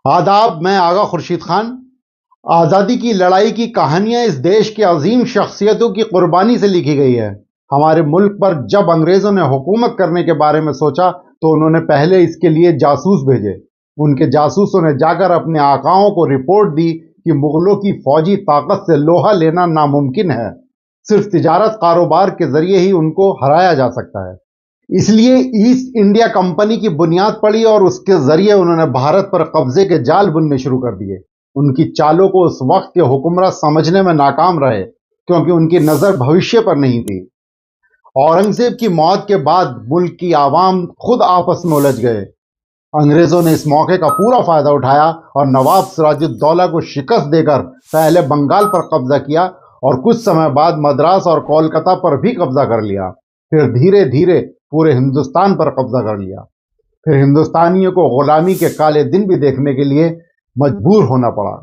आदाब, मैं आगा खुर्शीद खान। आज़ादी की लड़ाई की कहानियां इस देश के अजीम शख्सियतों की कुर्बानी से लिखी गई है। हमारे मुल्क पर जब अंग्रेजों ने हुकूमत करने के बारे में सोचा तो उन्होंने पहले इसके लिए जासूस भेजे। उनके जासूसों ने जाकर अपने आकाओं को रिपोर्ट दी कि मुगलों की फौजी ताकत से लोहा लेना नामुमकिन है। सिर्फ तिजारत कारोबार के जरिए ही उनको हराया जा सकता है। इसलिए ईस्ट इंडिया कंपनी की बुनियाद पड़ी और उसके जरिए उन्होंने भारत पर कब्जे के जाल बुनने शुरू कर दिए। उनकी चालों को उस वक्त के हुक्मरान समझने में नाकाम रहे, क्योंकि उनकी नजर भविष्य पर नहीं थी। औरंगजेब की मौत के बाद मुल्क की आवाम खुद आपस में उलझ गए। अंग्रेजों ने इस मौके का पूरा फायदा उठाया और नवाब सिराजुद्दौला को शिकस्त देकर पहले बंगाल पर कब्जा किया और कुछ समय बाद मद्रास और कोलकाता पर भी कब्जा कर लिया। फिर धीरे धीरे पूरे हिंदुस्तान पर कब्जा कर लिया। फिर हिंदुस्तानियों को गुलामी के काले दिन भी देखने के लिए मजबूर होना पड़ा।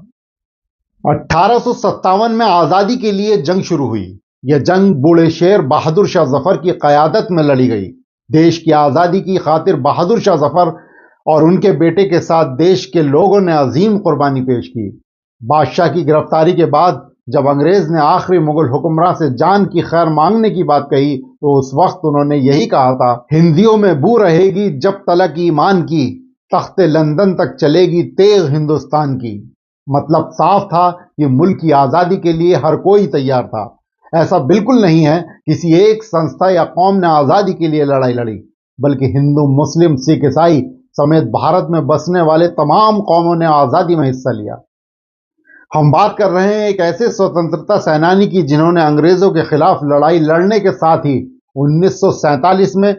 1857 में आजादी के लिए जंग शुरू हुई। यह जंग बूढ़े शेर बहादुर शाह जफर की कयादत में लड़ी गई। देश की आजादी की खातिर बहादुर शाह जफर और उनके बेटे के साथ देश के लोगों ने अजीम कुर्बानी पेश की। बादशाह की गिरफ्तारी के बाद जब अंग्रेज ने आखिरी मुगल हुक्मरान से जान की खैर मांगने की बात कही तो उस वक्त उन्होंने यही कहा था, हिंदियों में बू रहेगी जब तलक ईमान की, तख्ते लंदन तक चलेगी तेग हिंदुस्तान की। मतलब साफ था कि मुल्क की आजादी के लिए हर कोई तैयार था। ऐसा बिल्कुल नहीं है किसी एक संस्था या कौम ने आजादी के लिए लड़ाई लड़ी, बल्कि हिंदू, मुस्लिम, सिख, ईसाई समेत भारत में बसने वाले तमाम कौमों ने आजादी में हिस्सा लिया। हम बात कर रहे हैं एक ऐसे स्वतंत्रता सेनानी की जिन्होंने अंग्रेजों के खिलाफ लड़ाई लड़ने के साथ ही 1947 में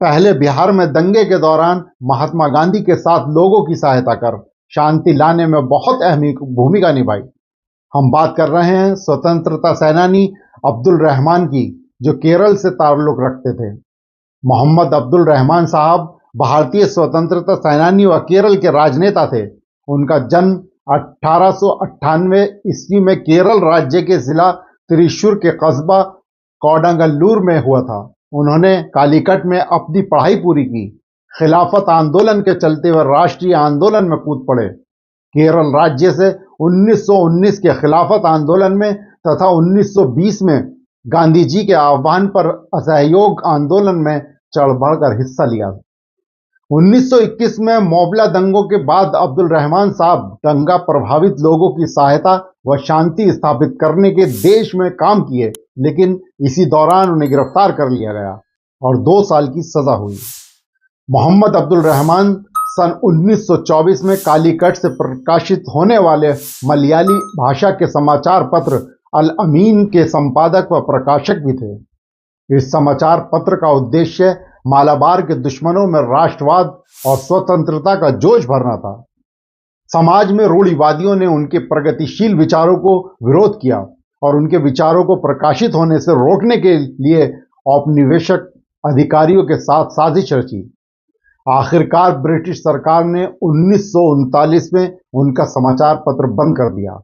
पहले बिहार में दंगे के दौरान महात्मा गांधी के साथ लोगों की सहायता कर शांति लाने में बहुत अहम भूमिका निभाई। हम बात कर रहे हैं स्वतंत्रता सेनानी अब्दुल रहमान की, जो केरल से ताल्लुक रखते थे। मोहम्मद अब्दुल रहमान साहब भारतीय स्वतंत्रता सेनानी व केरल के राजनेता थे। उनका जन्म 1898 ईस्वी में केरल राज्य के जिला त्रिशूर के कस्बा कोडांगल्लूर में हुआ था। उन्होंने कालीकट में अपनी पढ़ाई पूरी की। खिलाफत आंदोलन के चलते वह राष्ट्रीय आंदोलन में कूद पड़े। केरल राज्य से 1919 के खिलाफत आंदोलन में तथा 1920 में गांधी जी के आह्वान पर असहयोग आंदोलन में चढ़ बढ़कर हिस्सा लिया। 1921 में मोबला दंगों के बाद अब्दुल रहमान साहब दंगा प्रभावित लोगों की सहायता व शांति स्थापित करने के देश में काम किए, लेकिन इसी दौरान उन्हें गिरफ्तार कर लिया गया और 2 साल की सजा हुई। मोहम्मद अब्दुल रहमान सन 1924 में कालीकट से प्रकाशित होने वाले मलयाली भाषा के समाचार पत्र अल अमीन के संपादक व प्रकाशक भी थे। इस समाचार पत्र का उद्देश्य मालाबार के दुश्मनों में राष्ट्रवाद और स्वतंत्रता का जोश भरना था। समाज में रूढ़िवादियों ने उनके प्रगतिशील विचारों को विरोध किया और उनके विचारों को प्रकाशित होने से रोकने के लिए औपनिवेशिक अधिकारियों के साथ साजिश रची। आखिरकार ब्रिटिश सरकार ने 1939 में उनका समाचार पत्र बंद कर दिया।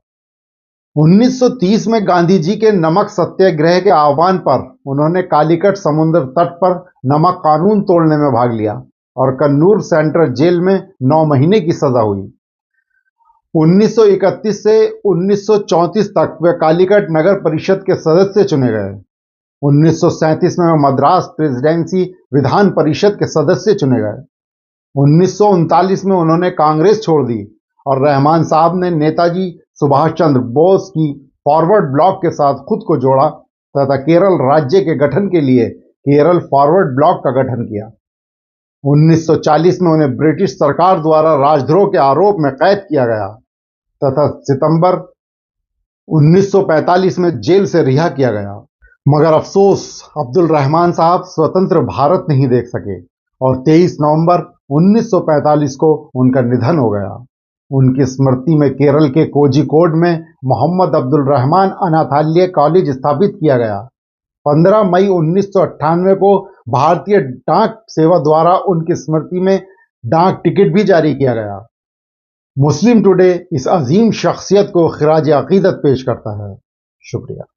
1930 में गांधी जी के नमक सत्याग्रह के आह्वान पर उन्होंने कालीकट समुद्र तट पर नमक कानून तोड़ने में भाग लिया और कन्नूर सेंट्रल जेल में 9 महीने की सजा हुई। 1931 से 1934 तक वे कालीकट नगर परिषद के सदस्य चुने गए। 1937 में वे मद्रास प्रेसिडेंसी विधान परिषद के सदस्य चुने गए। 1939 में उन्होंने कांग्रेस छोड़ दी और रहमान साहब ने नेताजी सुभाष चंद्र बोस की फॉरवर्ड ब्लॉक के साथ खुद को जोड़ा तथा केरल राज्य के गठन के लिए केरल फॉरवर्ड ब्लॉक का गठन किया। 1940 में उन्हें ब्रिटिश सरकार द्वारा राजद्रोह के आरोप में कैद किया गया तथा सितंबर 1945 में जेल से रिहा किया गया। मगर अफसोस, अब्दुल रहमान साहब स्वतंत्र भारत नहीं देख सके और 23 नवंबर 1945 को उनका निधन हो गया। उनकी स्मृति में केरल के कोझिकोड में मोहम्मद अब्दुल रहमान अनाथालय कॉलेज स्थापित किया गया। 15 मई 1998 को भारतीय डाक सेवा द्वारा उनकी स्मृति में डाक टिकट भी जारी किया गया। मुस्लिम टुडे इस अजीम शख्सियत को खिराज अकीदत पेश करता है। शुक्रिया।